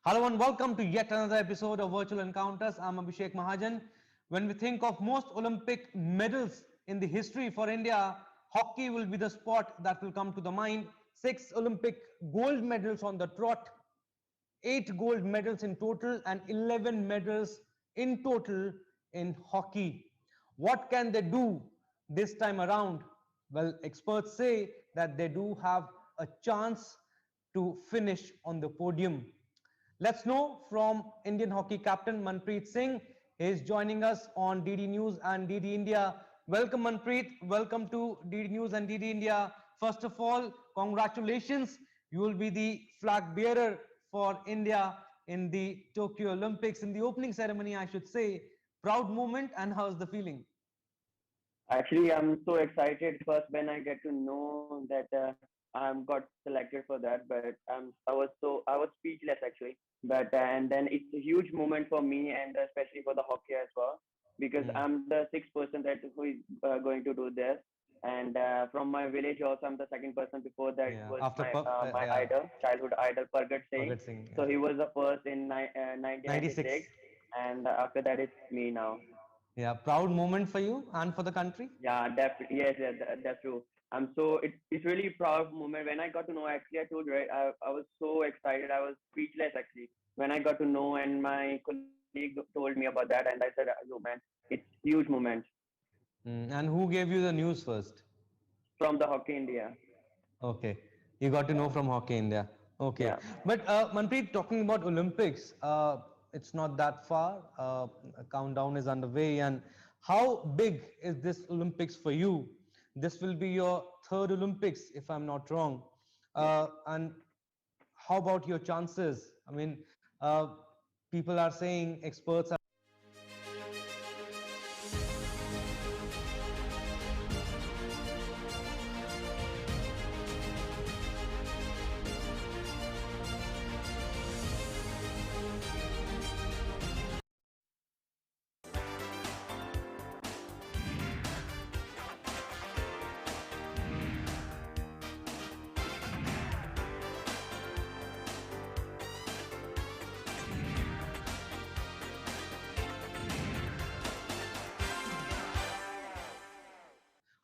Hello and welcome to yet another episode of Virtual Encounters. I'm Abhishek Mahajan. When we think of most Olympic medals in the history for India, hockey will be the spot that will come to the mind. 6 Olympic gold medals on the trot, 8 gold medals in total, and 11 medals in total in hockey. What can they do this time around? Well, experts say that they do have a chance to finish on the podium. Let's know from Indian hockey captain Manpreet Singh. He is joining us on DD News and DD India. Welcome, Manpreet. Welcome to DD News and DD India. First of all, congratulations. You will be the flag bearer for India in the Tokyo Olympics, in the opening ceremony, I should say. Proud moment, and how's the feeling? Actually, I'm so excited first when I get to know that I'm got selected for that. But I was speechless actually. But and then it's a huge moment for me and especially for the hockey as well because Hmm. I'm the sixth person that who is going to do this. And from my village also, I'm the second person. Before that Yeah, was after my yeah, idol, childhood idol, Pargat Singh. Bhagat Singh, So yeah. he was the first in 1996, 96. and after that it's me now. Yeah, proud moment for you and for the country. Yeah, definitely. Yes, yes, that's true. It's really proud moment when I got to know. Actually, I told you, right. I was so excited. I was speechless actually when I got to know, and my colleague told me about that, and I said, "Yo, man, it's huge moment And who gave you the news first? from the Hockey India." Okay, you got to know from Hockey India. Okay, Yeah. but Manpreet, talking about Olympics, it's not that far. A countdown is underway, and how big is this Olympics for you? This will be your third Olympics, if I'm not wrong. Yeah. And how about your chances? I mean, people are saying, experts are.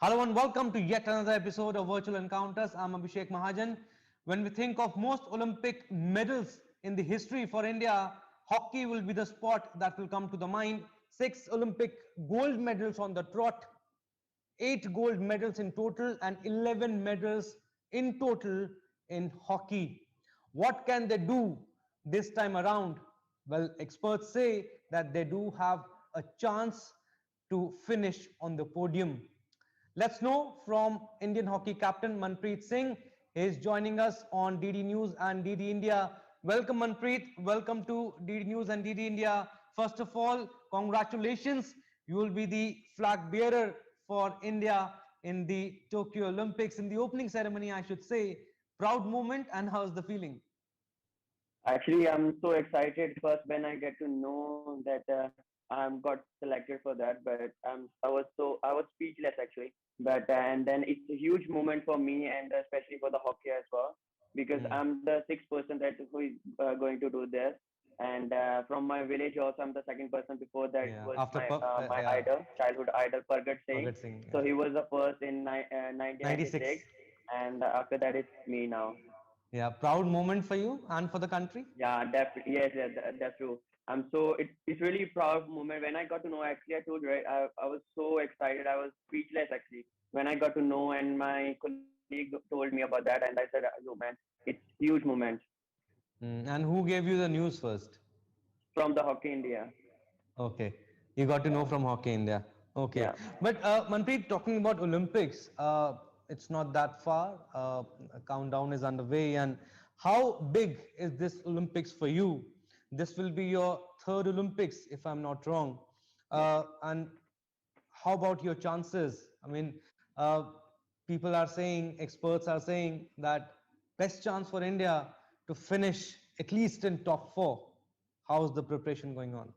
Hello and welcome to yet another episode of Virtual Encounters. I'm Abhishek Mahajan. When we think of most Olympic medals in the history for India, hockey will be the spot that will come to the mind. 6 Olympic gold medals on the trot, 8 gold medals in total, and 11 medals in total in hockey. What can they do this time around? Well, experts say that they do have a chance to finish on the podium. Let's know from Indian hockey captain Manpreet Singh. He is joining us on DD News and DD India. Welcome, Manpreet. Welcome to DD News and DD India. First of all, congratulations. You will be the flag bearer for India in the Tokyo Olympics, in the opening ceremony, I should say. Proud moment, and how's the feeling? Actually, I'm so excited first when I get to know that I'm got selected for that. But I was speechless actually. But and then it's a huge moment for me and especially for the hockey as well because Hmm. I'm the sixth person that who is going to do this. And from my village also, I'm the second person. Before that Yeah, was after my yeah, idol, childhood idol, Pargat Singh. Bhagat Singh, So yeah. he was the first in 1996, 96. and after that it's me now. Yeah, proud moment for you and for the country. Yeah, definitely. Yes, yes, that's true. It's really proud moment when I got to know. Actually, I told you, right. I was so excited. I was speechless actually when I got to know, and my colleague told me about that, and I said, "Yo, man, it's huge moment And who gave you the news first? from the Hockey India." Okay, you got to know from Hockey India. Okay, Yeah. but Manpreet, talking about Olympics, it's not that far. A countdown is underway, and how big is this Olympics for you? This will be your third Olympics, if I'm not wrong. Yeah. And how about your chances? I mean, people are saying, experts are saying that best chance for India to finish at least in top four. How's the preparation going on?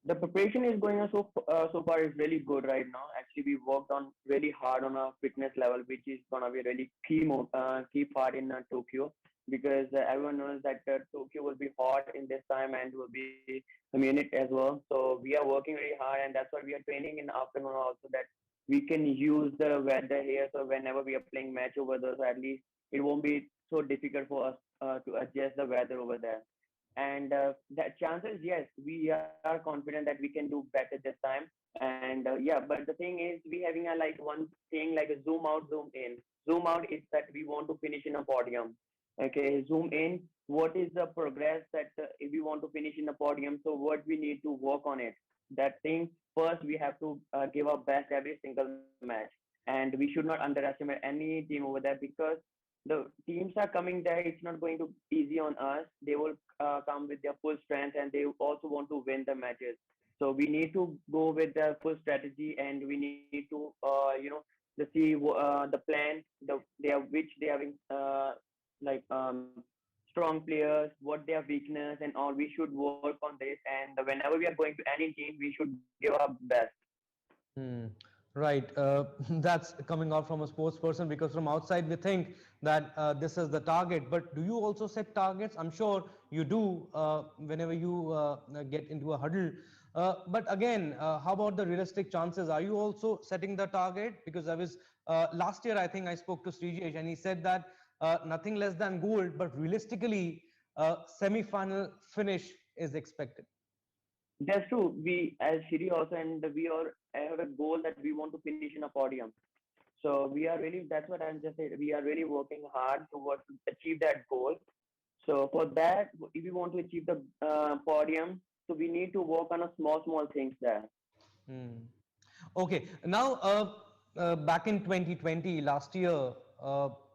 The preparation is going on so far is really good right now. Actually, we worked on really hard on our fitness level, which is gonna be a really key part in Tokyo. because everyone knows that Tokyo will be hot in this time and will be Munich as well. So we are working very hard, and that's why we are training in the afternoon also, that we can use the weather here. So whenever we are playing match over there, so at least it won't be so difficult for us to adjust the weather over there. And that chances, yes, we are confident that we can do better this time. And yeah, but the thing is, we having a like one thing like a zoom out, zoom in. Zoom out is that we want to finish in a podium. Okay, zoom in. What is the progress that if we want to finish in the podium? So what we need to work on it. That thing first we have to give our best every single match, and we should not underestimate any team over there, because the teams are coming there. It's not going to easy on us. They will come with their full strength, and they also want to win the matches. So we need to go with the full strategy, and we need to to see the plan, they are which they are like strong players, what their weakness and all. We should work on this, and whenever we are going to any team, we should give our best. Hmm. Right. That's coming out from a sports person, because from outside we think that this is the target. But do you also set targets? I'm sure you do whenever you get into a huddle. But again, how about the realistic chances? Are you also setting the target? Because I was last year, I think I spoke to Srijesh and he said that nothing less than gold, but realistically, semi-final finish is expected. That's true. We as Shiri also, and we all have a goal that we want to finish in a podium. So we are really, that's what I'm just saying. We are really working hard towards to achieve that goal. So for that, if we want to achieve the podium, so we need to work on a small things there. Hmm. Okay, now back in 2020, last year,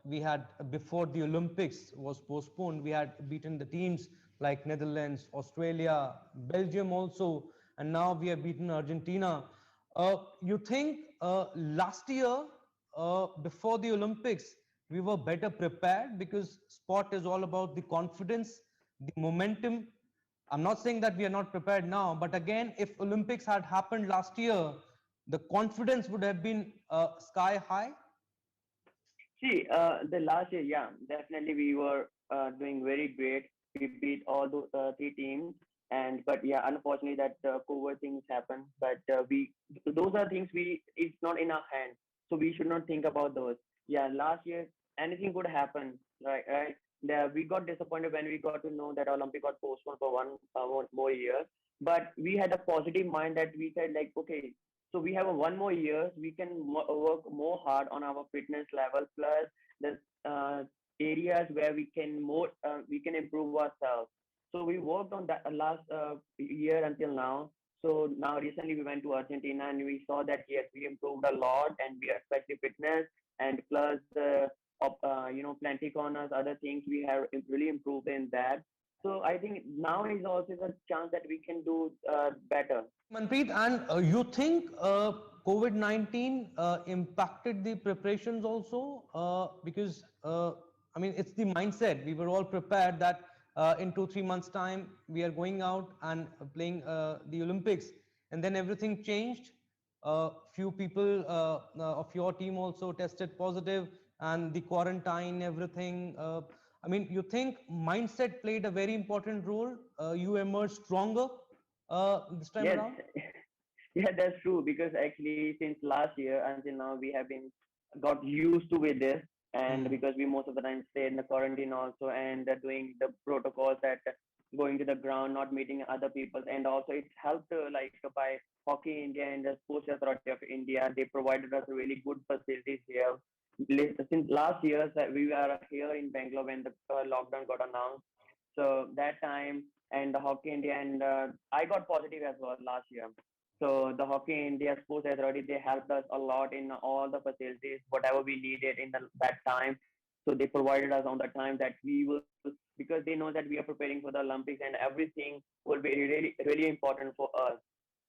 we had before the Olympics was postponed, we had beaten the teams like Netherlands, Australia, Belgium also, and now we have beaten Argentina. You think last year, before the Olympics, we were better prepared because sport is all about the confidence, the momentum. I'm not saying that we are not prepared now, but again, if Olympics had happened last year, the confidence would have been sky high. See, the last year, yeah, definitely we were doing very great. We beat all those three teams, and but yeah, unfortunately that COVID things happen. But we those are things we it's not in our hand, so we should not think about those. Yeah, last year anything could happen, right? Right. We got disappointed when we got to know that Olympic got postponed for one more year. But we had a positive mind that we said like, okay, so we have a one more years. We can work more hard on our fitness level, plus the areas where we can improve ourselves. So we worked on that last year until now. So now recently we went to Argentina and we saw that yes, we improved a lot, and we expect the fitness, and plus plenty corners, other things we have really improved in that. So I think now is also the chance that we can do better. Manpreet, and you think COVID-19 impacted the preparations also? Because, I mean, it's the mindset. We were all prepared that in 2, 3 months' time, we are going out and playing the Olympics. And then everything changed. Few people of your team also tested positive, and the quarantine, everything. I mean, you think mindset played a very important role? You emerged stronger this time Yes, around? yeah, that's true. Because actually, since last year until now, we have been got used to with this, and Hmm. because we most of the time stay in the quarantine also, and doing the protocols that going to the ground, not meeting other people, and also it's helped like by Hockey India and the Sports Authority of India. They provided us really good facilities here. Since last year, we were here in Bangalore when the lockdown got announced. So that time, and the Hockey India, and I got positive as well last year. So the Hockey India Sports Authority, they helped us a lot in all the facilities, whatever we needed in that time. So they provided us on the time that we will, because they know that we are preparing for the Olympics, and everything will be really important for us.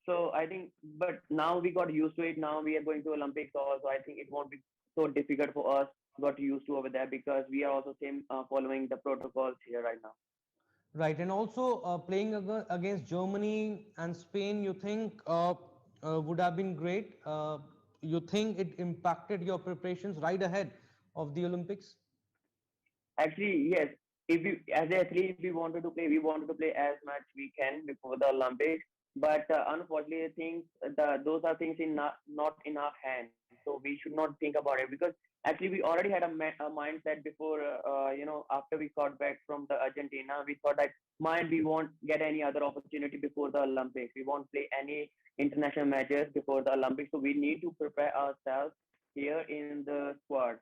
So I think, but now we got used to it. Now we are going to Olympics also. I think it won't be so difficult for us. Got used to over there, because we are also same following the protocols here right now. Right, and also playing against Germany and Spain, you think would have been great. You think it impacted your preparations right ahead of the Olympics? Actually, yes. if we as an athlete, if we wanted to play, we wanted to play as much we can before the Olympics. But unfortunately, things those are things not in our hands. So we should not think about it because actually we already had a mindset before. After we got back from the Argentina, we thought that mind we won't get any other opportunity before the Olympics. We won't play any international matches before the Olympics. So we need to prepare ourselves here in the squad.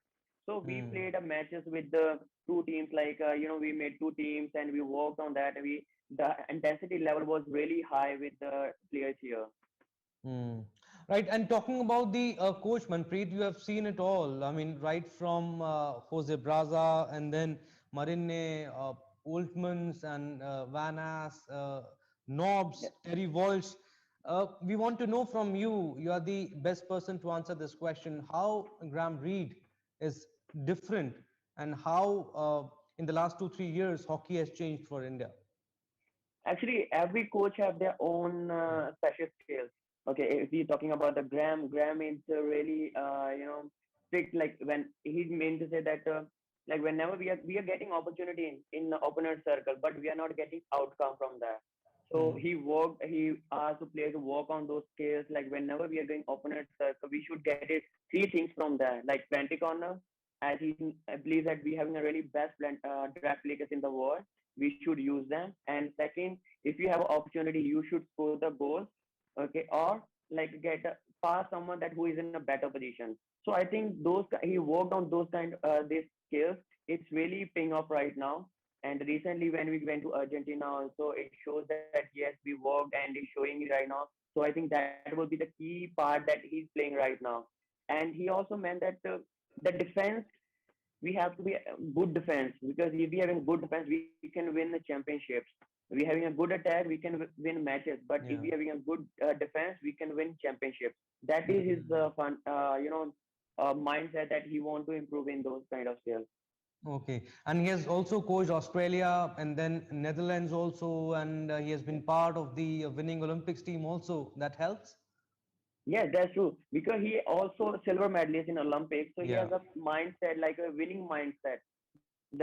So we Hmm. played matches with the two teams. Like we made two teams and we worked on that. We the intensity level was really high with the players here. Hmm. Right, and talking about the coach Manpreet, you have seen it all. I mean, right from Jose Braza and then Marine, Oltmans and Van Ass, Knobs, Terry Walsh. We want to know from you. You are the best person to answer this question. How Graham Reid is different, and how in the last 2 3 years hockey has changed for India. Actually, every coach have their own special skills. Okay, if we're talking about the Graham is really strict. Like when he meant to say that like whenever we are getting opportunity in the opponent circle, but we are not getting outcome from that. So Hmm. he asked the players to work on those skills. Like whenever we are going opponent circle, we should get it three things from there. Like 20 corner, as he I believe that we having a really best draft players in the world, we should use them. And second, if you have an opportunity, you should score the goal, okay, or like get pass someone that who is in a better position. So I think he worked on those these skills. It's really paying off right now. And recently, when we went to Argentina, also it shows that yes, we worked and it's showing right now. So I think that will be the key part that he's playing right now. And he also meant that the defense, we have to be a good defense, because if we having good defense, we can win the championships. We having a good attack, we can win matches. But if we Yeah. having a good defense, we can win championships. That is his Hmm. mindset that he want to improve in those kind of skills. Okay, and he has also coached Australia and then Netherlands also, and he has been part of the winning Olympics team also. That helps. Yes, that's true. Because he also a silver medalist in Olympics, so he Yeah. has a mindset like a winning mindset.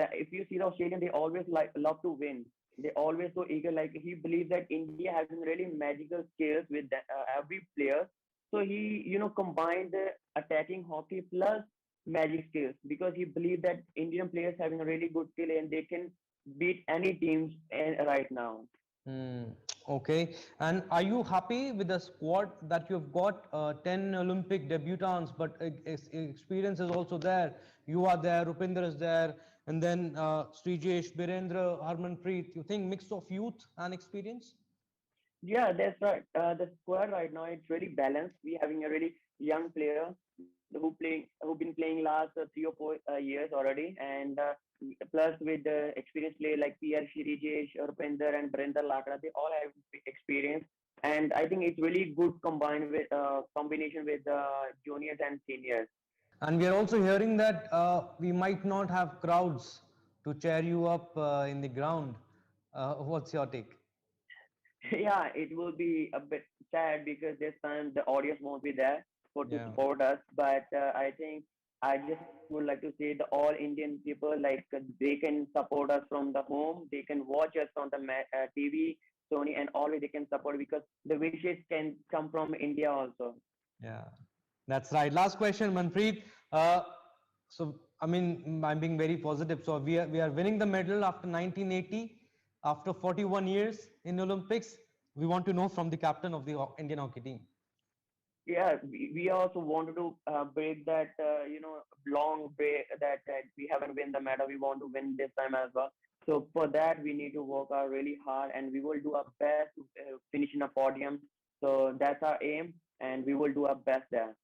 That if you see the Australian, they always love to win. They always so eager. Like he believes that India has really magical skills with every player. So he combined the attacking hockey plus magic skills, because he believes that Indian players having a really good skill and they can beat any teams right now. Hmm. Okay, and are you happy with the squad that you've got? 10 Olympic debutants, but experience is also there. You are there, Rupinder is there, and then Srijesh, Birendra, Harmanpreet. You think mix of youth and experience? Yeah, that's right. The squad right now it's really balanced. We having a really young player who've been playing last 3 or 4 years already, and plus with the experienced player like PR Shirijesh, Rupinder, and Brenda Lakra, they all have experience, and I think it's really good combined with combination with juniors and seniors. And we are also hearing that we might not have crowds to cheer you up in the ground. What's your take? Yeah, it will be a bit sad because this time the audience won't be there for to Yeah. support us. But I think I just would like to say the all Indian people, like they can support us from the home. They can watch us on the TV, Sony, and always they can support, because the wishes can come from India also. Yeah, that's right. Last question, Manpreet. So, I mean, I'm being very positive. So, we are winning the medal after 1980, after 41 years in Olympics. We want to know from the captain of the Indian hockey team. Yeah, we also wanted to break that long break that we haven't win the medal. We want to win this time as well. So for that we need to work out really hard, and we will do our best to finish in a podium. So that's our aim, and we will do our best there.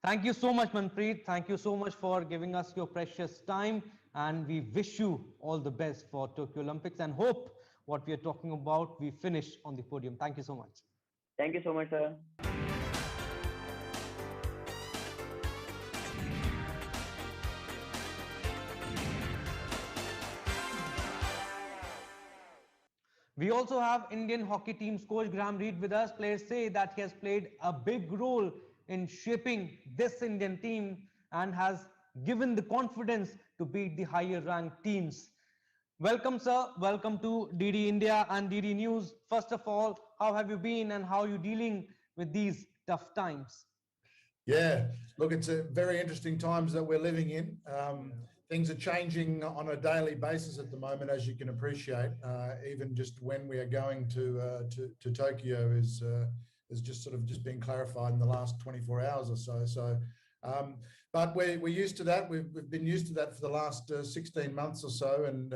Thank you so much, Manpreet. Thank you so much for giving us your precious time. And we wish you all the best for Tokyo Olympics and hope what we are talking about, we finish on the podium. Thank you so much. Thank you so much, sir. We also have Indian hockey team's coach Graham Reid with us. Players say that he has played a big role in shaping this Indian team and has given the confidence to beat the higher ranked teams. Welcome, sir. Welcome to DD India and DD News. First of all, how have you been and how are you dealing with these tough times? Yeah, look, it's a very interesting times that we're living in. Things are changing on a daily basis at the moment, as you can appreciate. Even just when we are going to Tokyo is just sort of just been clarified in the last 24 hours or so. Um, but we're used to that. We've been used to that for the last 16 months or so, and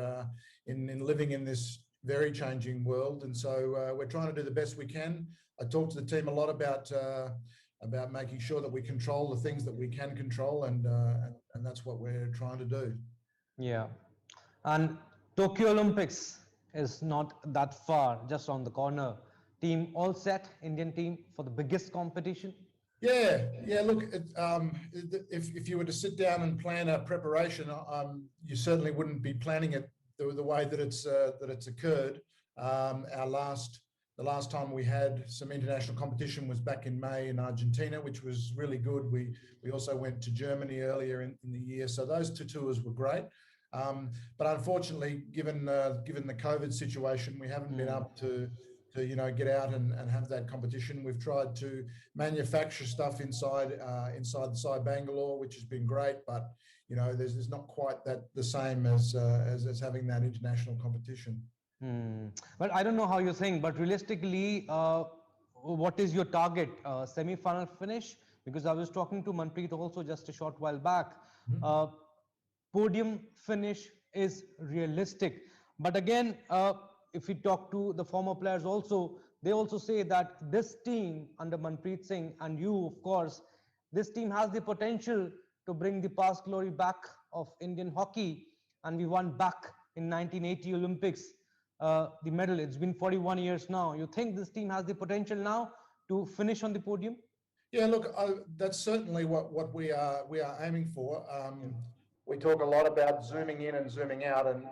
in living in this very changing world. And so we're trying to do the best we can. I talked to the team a lot about making sure that we control the things that we can control, and that's what we're trying to do. Yeah. And Tokyo Olympics is not that far, just on the corner. Team all set, Indian team for the biggest competition. Yeah. Look, if you were to sit down and plan a preparation, you certainly wouldn't be planning it the way that it's occurred. The last time we had some international competition was back in May in Argentina, which was really good. We also went to Germany earlier in the year, so those two tours were great. But unfortunately, given the COVID situation, we haven't been able to get out and have that competition. We've tried to manufacture stuff inside the side Bangalore, which has been great, but there's not quite that the same as having that international competition. But I don't know how you think, but realistically, what is your target? Semi-final finish? Because I was talking to Manpreet also just a short while back. Uh, Podium finish is realistic. But again, if we talk to the former players also, they also say that this team under Manpreet Singh and you, of course, this team has the potential to bring the past glory back of Indian hockey. And we won back in 1980 Olympics the medal. It's been 41 years now. You think this team has the potential now to finish on the podium? Yeah, look, that's certainly what we are aiming for. We talk a lot about zooming in and zooming out, and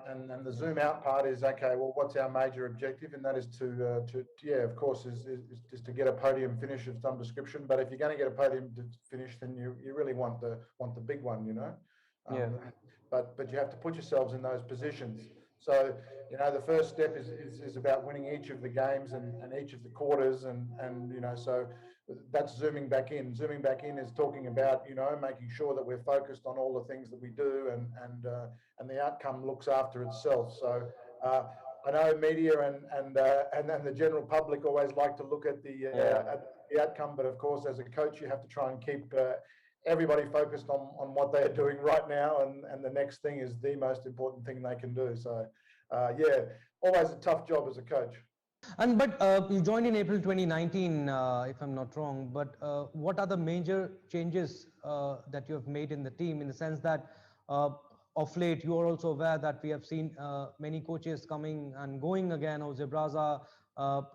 the zoom out part is okay. Well, what's our major objective? And that is of course, is to get a podium finish of some description. But if you're going to get a podium finish, then you really want the big one, Yeah. But you have to put yourselves in those positions. So the first step is about winning each of the games and each of the quarters, and so that's zooming back in. Zooming back in is talking about making sure that we're focused on all the things that we do, and the outcome looks after itself. So I know media and then the general public always like to look at the outcome, but of course, as a coach, you have to try and keep everybody focused on what they are doing right now, and the next thing is the most important thing they can do. So always a tough job as a coach. But you joined in April 2019, if I'm not wrong. But what are the major changes that you have made in the team, in the sense that of late you are also aware that we have seen many coaches coming and going again, Jose Braza,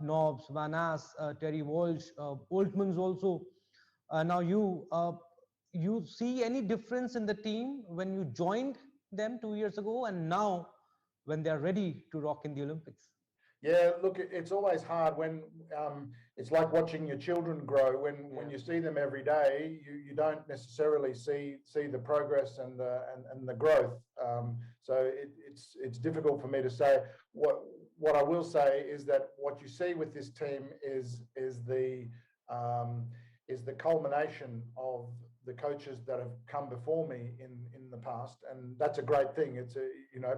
Knobs, Van Ass, Terry Walsh, Oltmans also. Now you see any difference in the team when you joined them 2 years ago and now when they are ready to rock in the Olympics? Yeah, look, it's always hard when it's like watching your children grow. When you see them every day, you don't necessarily see the progress and the growth. So it's difficult for me to say. What I will say is that what you see with this team is the culmination of the coaches that have come before me in the past, and that's a great thing. It's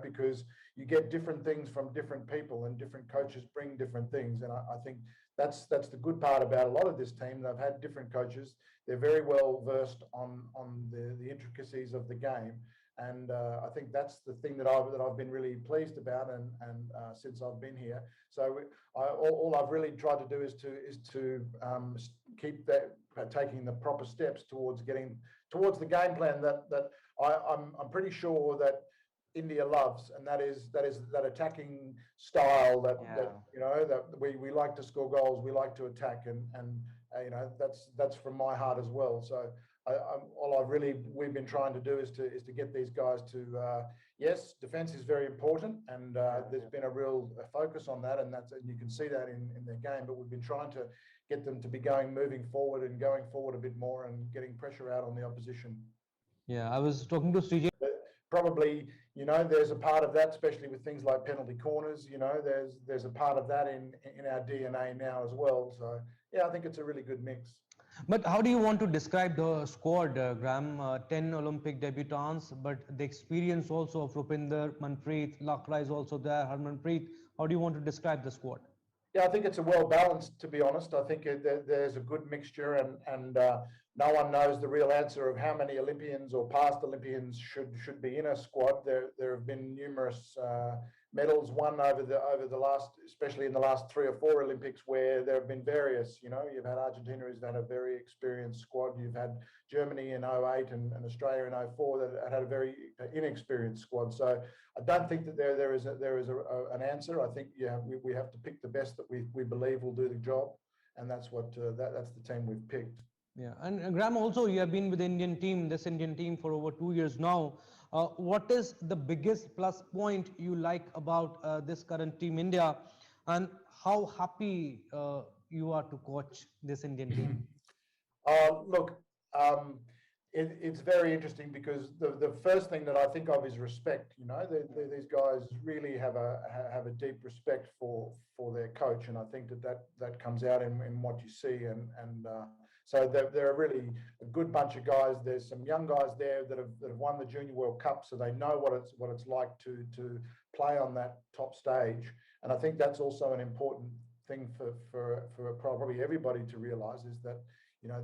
because you get different things from different people, and different coaches bring different things, and I think that's the good part about a lot of this team. They've had different coaches. They're very well versed on the intricacies of the game, and I think that's the thing that I've been really pleased about, and since I've been here. So all I've really tried to do is to keep that taking the proper steps towards the game plan that I'm pretty sure that India loves, and that is that attacking style that we like to score goals, we like to attack, and that's from my heart as well. So we've been trying to do is to get these guys to yes, defense is very important, and there's been a real focus on that, and you can see that in their game. But we've been trying to get them to be moving forward and going forward a bit more, and getting pressure out on the opposition. Yeah, I was talking to Srijay. probably, there's a part of that, especially with things like penalty corners. There's a part of that in our DNA now as well. So yeah, I think it's a really good mix. But how do you want to describe the squad, Graham? 10 Olympic debutants, but the experience also of Rupinder, Manpreet, Lakra is also there, Harmanpreet. How do you want to describe the squad? Yeah, I think it's a well balanced, to be honest. I think there's a good mixture, and no one knows the real answer of how many Olympians or past Olympians should be in a squad. There have been numerous medals won over the last, especially in the last 3 or 4 Olympics, where there have been various. You've had Argentina who's had a very experienced squad. You've had Germany in 08 and Australia in 04 that had a very inexperienced squad. So I don't think that there is an answer. I think we have to pick the best that we believe will do the job, and that's what that's the team we've picked. Yeah, and Graham, also you have been with the this Indian team for over 2 years now. What is the biggest plus point you like about this current team India, and how happy you are to coach this Indian team? Look, it's very interesting because the first thing that I think of is respect. These guys really have a deep respect for their coach, and I think that comes out in what you see, and so they're a really a good bunch of guys. There's some young guys there that have won the Junior World Cup, so they know what it's like to play on that top stage, and I think that's also an important thing for probably everybody to realise, is that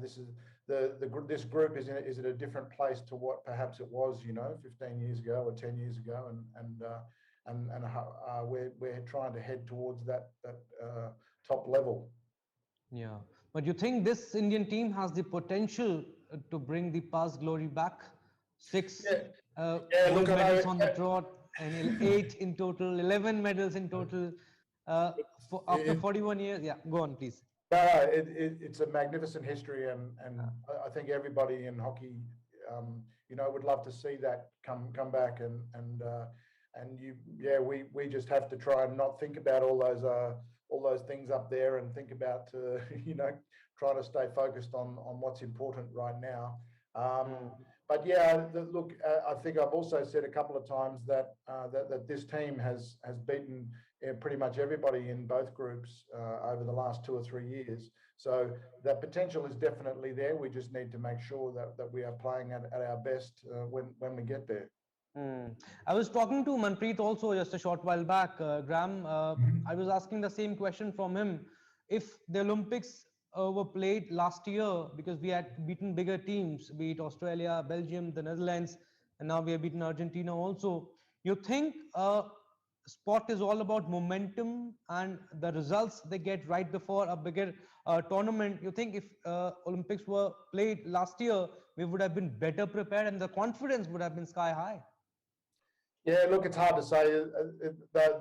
this is this group is at a different place to what perhaps it was 15 years ago or 10 years ago, and we're trying to head towards that top level. Yeah, but you think this Indian team has the potential to bring the past glory back? 6 gold medals on the trot, and 8 in total, 11 medals in total after 41 years. Yeah, go on, please. No, it's a magnificent history, and I think everybody in hockey, would love to see that come back, we just have to try and not think about all those things up there, and think about trying to stay focused on what's important right now. But yeah, look, I think I've also said a couple of times that this team has beaten pretty much everybody in both groups over the last 2 or 3 years. So that potential is definitely there. We just need to make sure that we are playing at our best when we get there. I was talking to Manpreet also just a short while back, Graham. I was asking the same question from him. If the Olympics were played last year, because we had beaten bigger teams, be it Australia, Belgium, the Netherlands, and now we have beaten Argentina also. You think sport is all about momentum and the results they get right before a bigger tournament? You think if Olympics were played last year, we would have been better prepared and the confidence would have been sky high? Yeah, look, it's hard to say.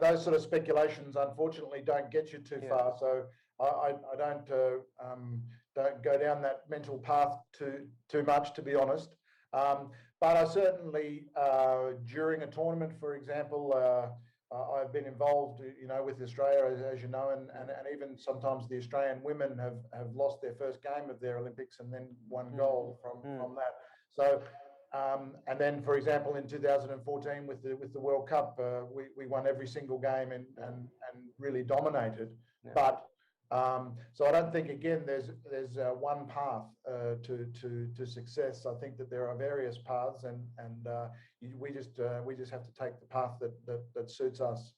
Those sort of speculations, unfortunately, don't get you too far. So I don't go down that mental path too much, to be honest. But I certainly, during a tournament, for example, I've been involved, with Australia, as you know, and even sometimes the Australian women have lost their first game of their Olympics and then won gold from that. So. And then, for example, in 2014 with the World Cup, we won every single game and really dominated. Yeah. But so I don't think, again, there's one path to success. I think that there are various paths, and we just have to take the path that suits us.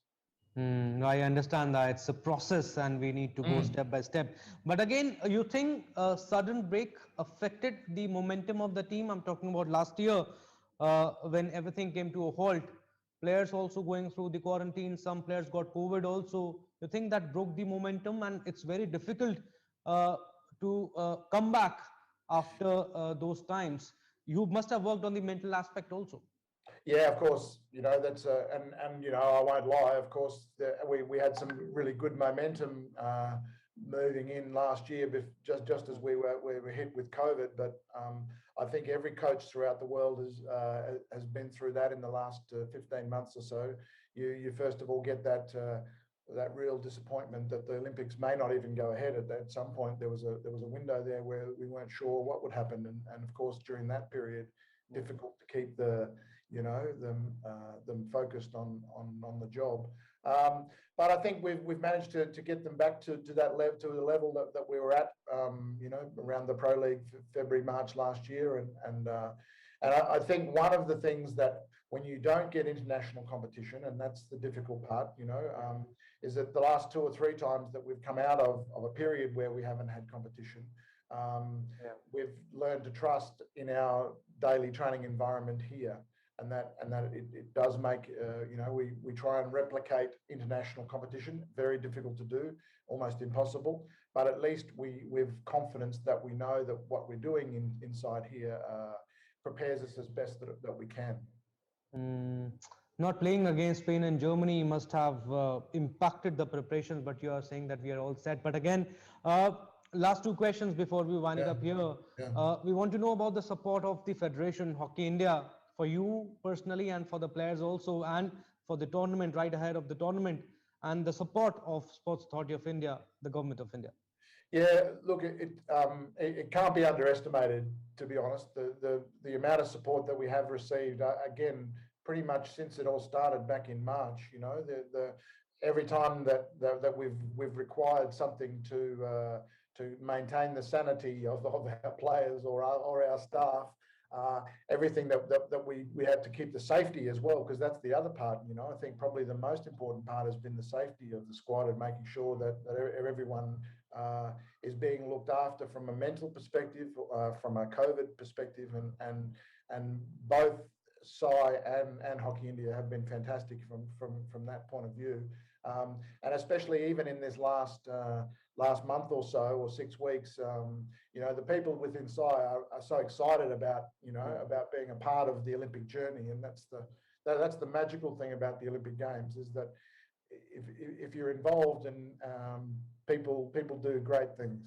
I understand that it's a process and we need to go step by step. But again, you think a sudden break affected the momentum of the team? I'm talking about last year when everything came to a halt. Players also going through the quarantine. Some players got COVID also. You think that broke the momentum, and it's very difficult to come back after those times? You must have worked on the mental aspect also. Yeah, of course. That's and I won't lie. Of course, we had some really good momentum moving in last year, just as we were hit with COVID. But I think every coach throughout the world has been through that in the last 15 months or so. You first of all get that real disappointment that the Olympics may not even go ahead. At some point, there was a window there where we weren't sure what would happen, and of course during that period, difficult to keep them focused on the job. But I think we've managed to get them back to that level, to the level that we were at, around the Pro League February, March last year, and I think one of the things that when you don't get international competition, and that's the difficult part, is that the last 2 or 3 times that we've come out of a period where we haven't had competition, we've learned to trust in our daily training environment here, and that it does make we try and replicate international competition. Very difficult to do, almost impossible. But at least we've confidence that we know that what we're doing inside here prepares us as best that we can. Not playing against Spain and Germany must have impacted the preparations, but you are saying that we are all set. But again, last 2 questions before we wind it up here. We want to know about the support of the Federation Hockey India for you personally and for the players also, and for the tournament, right ahead of the tournament, and the support of Sports Authority of India, the Government of India. Yeah, look, it can't be underestimated, to be honest. The amount of support that we have received, again, pretty much since it all started back in March. Every time that we've required something to maintain the sanity of our players or our staff, everything that we had to keep the safety as well, because that's the other part. I think probably the most important part has been the safety of the squad and making sure that everyone is being looked after from a mental perspective, from a COVID perspective, and both SAI and Hockey India have been fantastic from that point of view, and especially even in this last month or so, or 6 weeks, the people within SAI are so excited about about being a part of the Olympic journey, and that's the magical thing about the Olympic Games, is that if you're involved, and people do great things.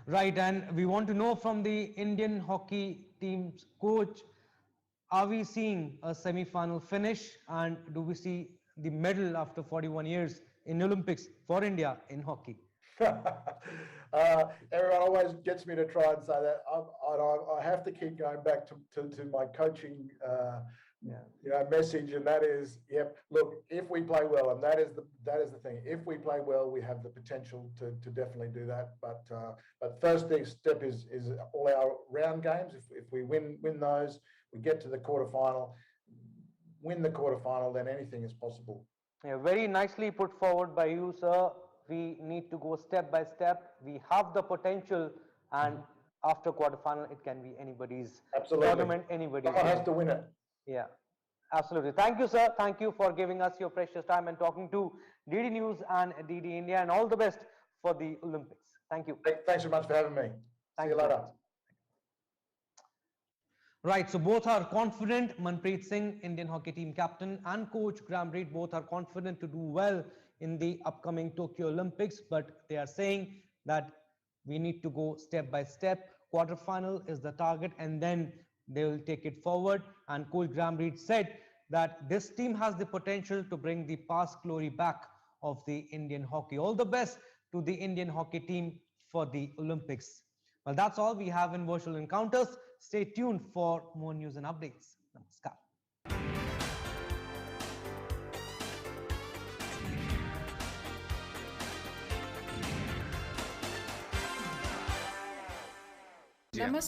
Right, and we want to know from the Indian hockey team's coach, are we seeing a semi-final finish, and do we see the medal after 41 years in Olympics for India in hockey? Everyone always gets me to try and say that. I have to keep going back to my coaching message, and that is, look, if we play well, and that is the thing, if we play well, we have the potential to definitely do that. But first step is all our round games. If we win those, we get to the quarterfinal, win the quarterfinal, then anything is possible. Yeah, very nicely put forward by you, sir. We need to go step by step. We have the potential, and after quarterfinal, it can be anybody's tournament, anybody's. Someone has to win it. Yeah, absolutely. Thank you, sir. Thank you for giving us your precious time and talking to DD News and DD India, and all the best for the Olympics. Thank you. Thanks so much for having me. See you later. Right, so both are confident. Manpreet Singh, Indian hockey team captain, and coach Reid, both are confident to do well in the upcoming Tokyo Olympics, but they are saying that we need to go step by step. Quarterfinal is the target, and then they will take it forward. And coach Reid said that this team has the potential to bring the past glory back of the Indian hockey. All the best to the Indian hockey team for the Olympics. Well, that's all we have in Virtual Encounters. Stay tuned for more news and updates. Namaskar. Namaste.